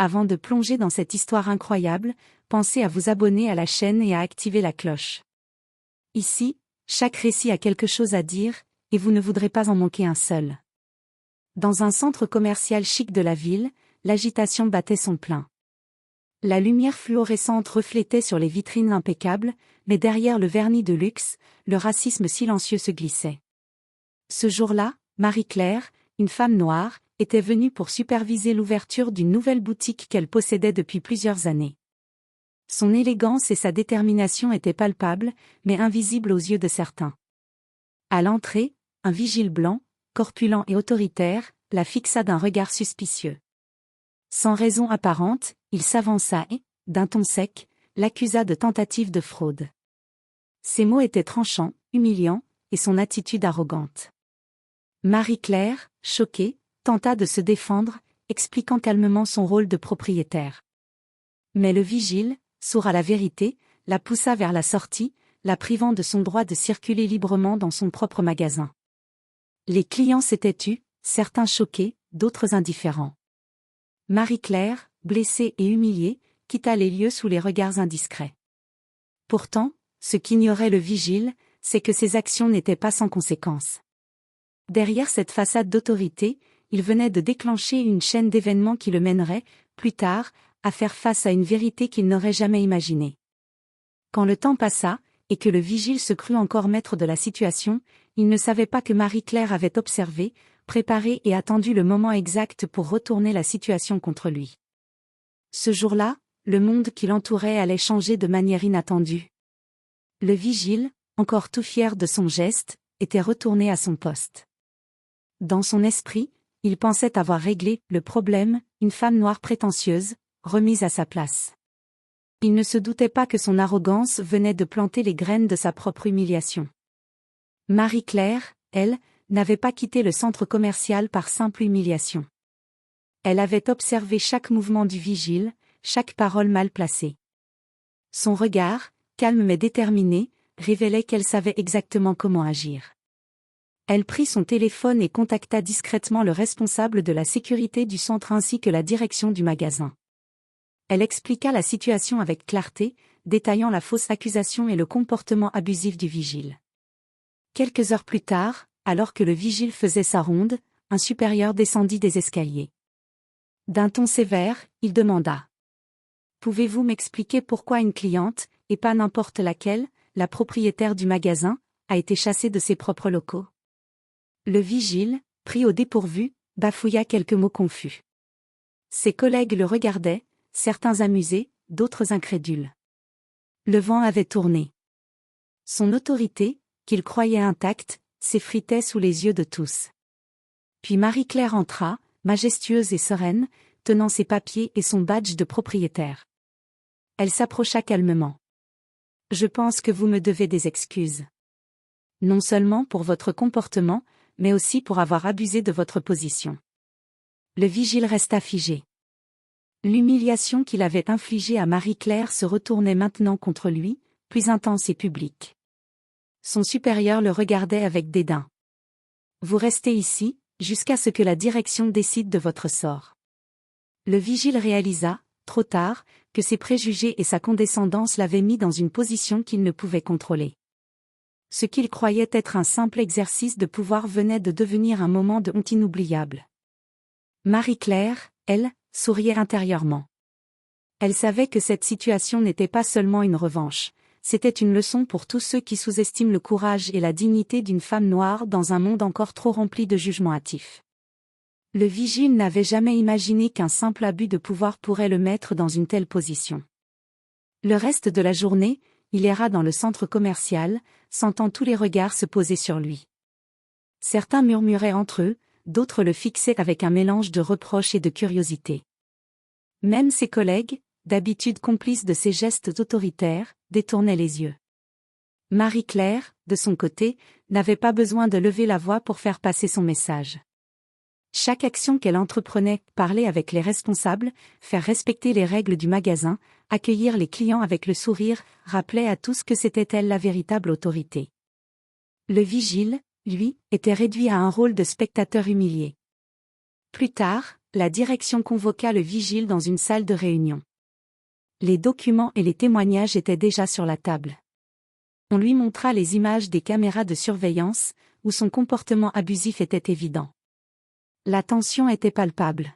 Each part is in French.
Avant de plonger dans cette histoire incroyable, pensez à vous abonner à la chaîne et à activer la cloche. Ici, chaque récit a quelque chose à dire, et vous ne voudrez pas en manquer un seul. Dans un centre commercial chic de la ville, l'agitation battait son plein. La lumière fluorescente reflétait sur les vitrines impeccables, mais derrière le vernis de luxe, le racisme silencieux se glissait. Ce jour-là, Marie-Claire, une femme noire, était venue pour superviser l'ouverture d'une nouvelle boutique qu'elle possédait depuis plusieurs années. Son élégance et sa détermination étaient palpables, mais invisibles aux yeux de certains. À l'entrée, un vigile blanc, corpulent et autoritaire, la fixa d'un regard suspicieux. Sans raison apparente, il s'avança et, d'un ton sec, l'accusa de tentative de fraude. Ses mots étaient tranchants, humiliants, et son attitude arrogante. Marie-Claire, choquée, tenta de se défendre, expliquant calmement son rôle de propriétaire. Mais le vigile, sourd à la vérité, la poussa vers la sortie, la privant de son droit de circuler librement dans son propre magasin. Les clients s'étaient tus, certains choqués, d'autres indifférents. Marie-Claire, blessée et humiliée, quitta les lieux sous les regards indiscrets. Pourtant, ce qu'ignorait le vigile, c'est que ses actions n'étaient pas sans conséquences. Derrière cette façade d'autorité, il venait de déclencher une chaîne d'événements qui le mènerait, plus tard, à faire face à une vérité qu'il n'aurait jamais imaginée. Quand le temps passa, et que le vigile se crut encore maître de la situation, il ne savait pas que Marie-Claire avait observé, préparé et attendu le moment exact pour retourner la situation contre lui. Ce jour-là, le monde qui l'entourait allait changer de manière inattendue. Le vigile, encore tout fier de son geste, était retourné à son poste. Dans son esprit, il pensait avoir réglé le problème, une femme noire prétentieuse, remise à sa place. Il ne se doutait pas que son arrogance venait de planter les graines de sa propre humiliation. Marie-Claire, elle, n'avait pas quitté le centre commercial par simple humiliation. Elle avait observé chaque mouvement du vigile, chaque parole mal placée. Son regard, calme mais déterminé, révélait qu'elle savait exactement comment agir. Elle prit son téléphone et contacta discrètement le responsable de la sécurité du centre ainsi que la direction du magasin. Elle expliqua la situation avec clarté, détaillant la fausse accusation et le comportement abusif du vigile. Quelques heures plus tard, alors que le vigile faisait sa ronde, un supérieur descendit des escaliers. D'un ton sévère, il demanda : « Pouvez-vous m'expliquer pourquoi une cliente, et pas n'importe laquelle, la propriétaire du magasin, a été chassée de ses propres locaux ?» Le vigile, pris au dépourvu, bafouilla quelques mots confus. Ses collègues le regardaient, certains amusés, d'autres incrédules. Le vent avait tourné. Son autorité, qu'il croyait intacte, s'effritait sous les yeux de tous. Puis Marie-Claire entra, majestueuse et sereine, tenant ses papiers et son badge de propriétaire. Elle s'approcha calmement. « Je pense que vous me devez des excuses. Non seulement pour votre comportement, mais aussi pour avoir abusé de votre position. » Le vigile resta figé. L'humiliation qu'il avait infligée à Marie-Claire se retournait maintenant contre lui, plus intense et publique. Son supérieur le regardait avec dédain. « Vous restez ici, jusqu'à ce que la direction décide de votre sort. » Le vigile réalisa, trop tard, que ses préjugés et sa condescendance l'avaient mis dans une position qu'il ne pouvait contrôler. Ce qu'il croyait être un simple exercice de pouvoir venait de devenir un moment de honte inoubliable. Marie-Claire, elle, souriait intérieurement. Elle savait que cette situation n'était pas seulement une revanche, c'était une leçon pour tous ceux qui sous-estiment le courage et la dignité d'une femme noire dans un monde encore trop rempli de jugements hâtifs. Le vigile n'avait jamais imaginé qu'un simple abus de pouvoir pourrait le mettre dans une telle position. Le reste de la journée, il erra dans le centre commercial, sentant tous les regards se poser sur lui. Certains murmuraient entre eux, d'autres le fixaient avec un mélange de reproche et de curiosité. Même ses collègues, d'habitude complices de ses gestes autoritaires, détournaient les yeux. Marie-Claire, de son côté, n'avait pas besoin de lever la voix pour faire passer son message. Chaque action qu'elle entreprenait, parler avec les responsables, faire respecter les règles du magasin, accueillir les clients avec le sourire, rappelait à tous que c'était elle la véritable autorité. Le vigile, lui, était réduit à un rôle de spectateur humilié. Plus tard, la direction convoqua le vigile dans une salle de réunion. Les documents et les témoignages étaient déjà sur la table. On lui montra les images des caméras de surveillance, où son comportement abusif était évident. La tension était palpable.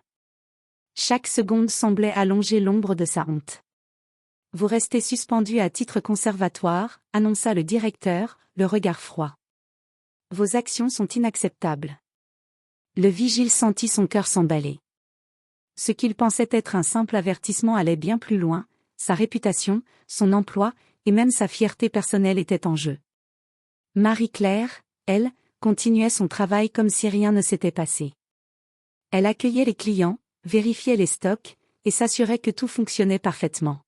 Chaque seconde semblait allonger l'ombre de sa honte. Vous restez suspendu à titre conservatoire, annonça le directeur, le regard froid. Vos actions sont inacceptables. Le vigile sentit son cœur s'emballer. Ce qu'il pensait être un simple avertissement allait bien plus loin, sa réputation, son emploi, et même sa fierté personnelle étaient en jeu. Marie-Claire, elle, continuait son travail comme si rien ne s'était passé. Elle accueillait les clients, vérifiait les stocks, et s'assurait que tout fonctionnait parfaitement.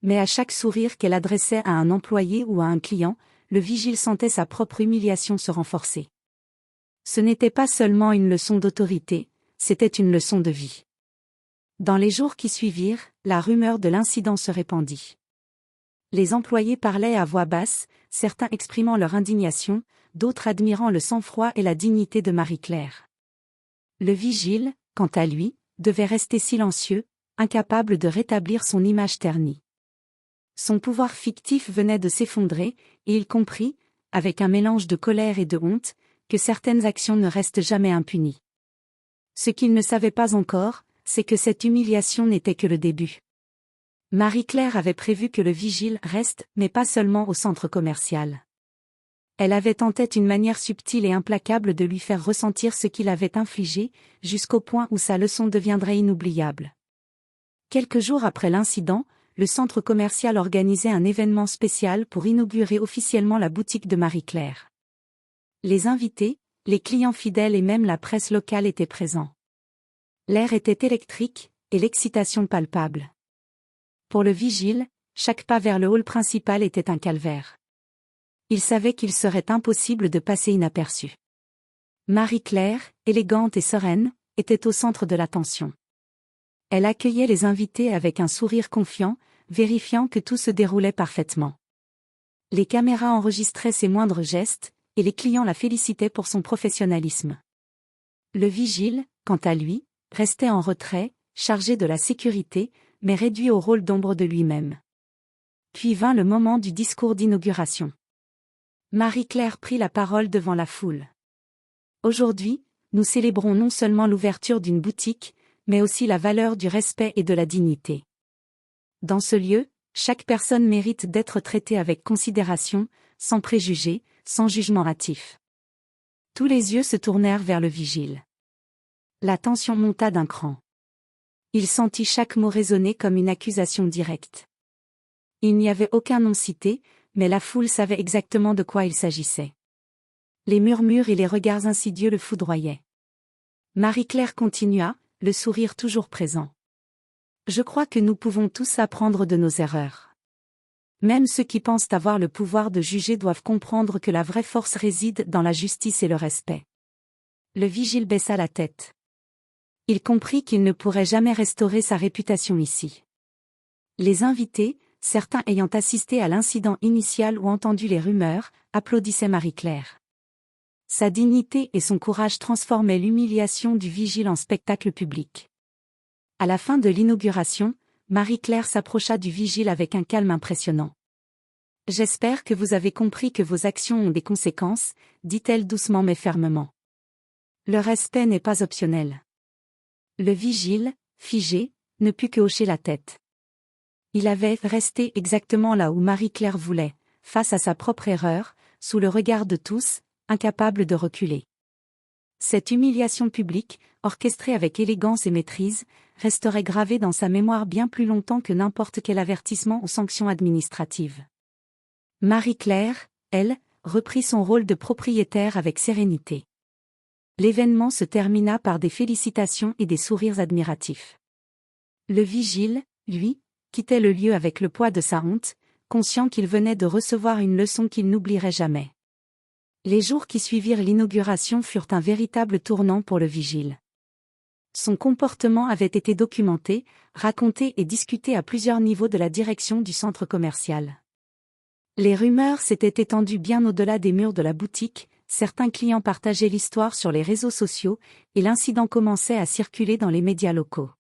Mais à chaque sourire qu'elle adressait à un employé ou à un client, le vigile sentait sa propre humiliation se renforcer. Ce n'était pas seulement une leçon d'autorité, c'était une leçon de vie. Dans les jours qui suivirent, la rumeur de l'incident se répandit. Les employés parlaient à voix basse, certains exprimant leur indignation, d'autres admirant le sang-froid et la dignité de Marie-Claire. Le vigile, quant à lui, devait rester silencieux, incapable de rétablir son image ternie. Son pouvoir fictif venait de s'effondrer, et il comprit, avec un mélange de colère et de honte, que certaines actions ne restent jamais impunies. Ce qu'il ne savait pas encore, c'est que cette humiliation n'était que le début. Marie-Claire avait prévu que le vigile reste, mais pas seulement au centre commercial. Elle avait en tête une manière subtile et implacable de lui faire ressentir ce qu'il avait infligé, jusqu'au point où sa leçon deviendrait inoubliable. Quelques jours après l'incident, le centre commercial organisait un événement spécial pour inaugurer officiellement la boutique de Marie-Claire. Les invités, les clients fidèles et même la presse locale étaient présents. L'air était électrique, et l'excitation palpable. Pour le vigile, chaque pas vers le hall principal était un calvaire. Il savait qu'il serait impossible de passer inaperçu. Marie-Claire, élégante et sereine, était au centre de l'attention. Elle accueillait les invités avec un sourire confiant, vérifiant que tout se déroulait parfaitement. Les caméras enregistraient ses moindres gestes, et les clients la félicitaient pour son professionnalisme. Le vigile, quant à lui, restait en retrait, chargé de la sécurité, mais réduit au rôle d'ombre de lui-même. Puis vint le moment du discours d'inauguration. Marie-Claire prit la parole devant la foule. Aujourd'hui, nous célébrons non seulement l'ouverture d'une boutique, mais aussi la valeur du respect et de la dignité. Dans ce lieu, chaque personne mérite d'être traitée avec considération, sans préjugés, sans jugement hâtif. Tous les yeux se tournèrent vers le vigile. La tension monta d'un cran. Il sentit chaque mot résonner comme une accusation directe. Il n'y avait aucun nom cité, mais la foule savait exactement de quoi il s'agissait. Les murmures et les regards insidieux le foudroyaient. Marie-Claire continua, le sourire toujours présent. Je crois que nous pouvons tous apprendre de nos erreurs. Même ceux qui pensent avoir le pouvoir de juger doivent comprendre que la vraie force réside dans la justice et le respect. Le vigile baissa la tête. Il comprit qu'il ne pourrait jamais restaurer sa réputation ici. Les invités, certains ayant assisté à l'incident initial ou entendu les rumeurs, applaudissaient Marie-Claire. Sa dignité et son courage transformaient l'humiliation du vigile en spectacle public. À la fin de l'inauguration, Marie-Claire s'approcha du vigile avec un calme impressionnant. « J'espère que vous avez compris que vos actions ont des conséquences, » dit-elle doucement mais fermement. Le respect n'est pas optionnel. Le vigile, figé, ne put que hocher la tête. Il avait resté exactement là où Marie-Claire voulait, face à sa propre erreur, sous le regard de tous, incapable de reculer. Cette humiliation publique, orchestrée avec élégance et maîtrise, resterait gravée dans sa mémoire bien plus longtemps que n'importe quel avertissement ou sanction administrative. Marie-Claire, elle, reprit son rôle de propriétaire avec sérénité. L'événement se termina par des félicitations et des sourires admiratifs. Le vigile, lui, quittait le lieu avec le poids de sa honte, conscient qu'il venait de recevoir une leçon qu'il n'oublierait jamais. Les jours qui suivirent l'inauguration furent un véritable tournant pour le vigile. Son comportement avait été documenté, raconté et discuté à plusieurs niveaux de la direction du centre commercial. Les rumeurs s'étaient étendues bien au-delà des murs de la boutique, certains clients partageaient l'histoire sur les réseaux sociaux, et l'incident commençait à circuler dans les médias locaux.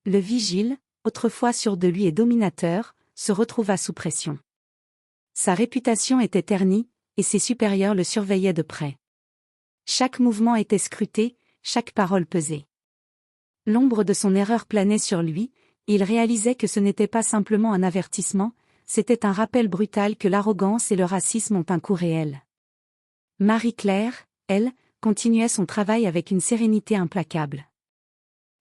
Le vigile, autrefois sûr de lui et dominateur, se retrouva sous pression. Sa réputation était ternie, et ses supérieurs le surveillaient de près. Chaque mouvement était scruté, chaque parole pesée. L'ombre de son erreur planait sur lui, et il réalisait que ce n'était pas simplement un avertissement, c'était un rappel brutal que l'arrogance et le racisme ont un coût réel. Marie-Claire, elle, continuait son travail avec une sérénité implacable.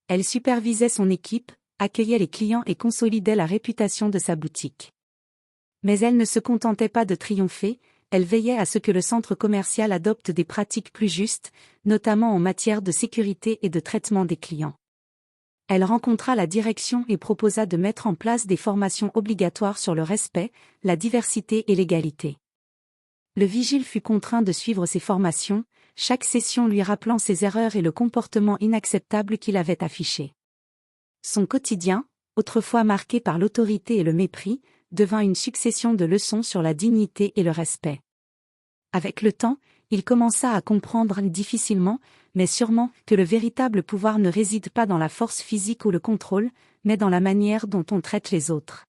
Elle supervisait son équipe, accueillait les clients et consolidait la réputation de sa boutique. Mais elle ne se contentait pas de triompher, elle veillait à ce que le centre commercial adopte des pratiques plus justes, notamment en matière de sécurité et de traitement des clients. Elle rencontra la direction et proposa de mettre en place des formations obligatoires sur le respect, la diversité et l'égalité. Le vigile fut contraint de suivre ces formations, chaque session lui rappelant ses erreurs et le comportement inacceptable qu'il avait affiché. Son quotidien, autrefois marqué par l'autorité et le mépris, devint une succession de leçons sur la dignité et le respect. Avec le temps, il commença à comprendre difficilement, mais sûrement, que le véritable pouvoir ne réside pas dans la force physique ou le contrôle, mais dans la manière dont on traite les autres.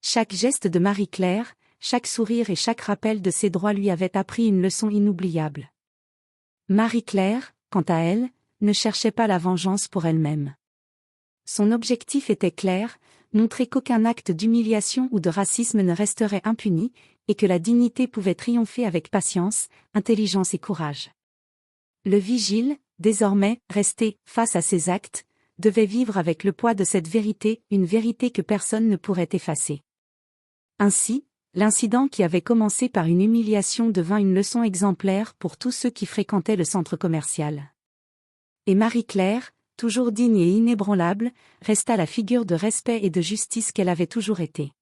Chaque geste de Marie-Claire, chaque sourire et chaque rappel de ses droits lui avait appris une leçon inoubliable. Marie-Claire, quant à elle, ne cherchait pas la vengeance pour elle-même. Son objectif était clair, montrer qu'aucun acte d'humiliation ou de racisme ne resterait impuni, et que la dignité pouvait triompher avec patience, intelligence et courage. Le vigile, désormais, resté face à ses actes, devait vivre avec le poids de cette vérité, une vérité que personne ne pourrait effacer. Ainsi, l'incident qui avait commencé par une humiliation devint une leçon exemplaire pour tous ceux qui fréquentaient le centre commercial. Et Marie-Claire, toujours digne et inébranlable, resta la figure de respect et de justice qu'elle avait toujours été.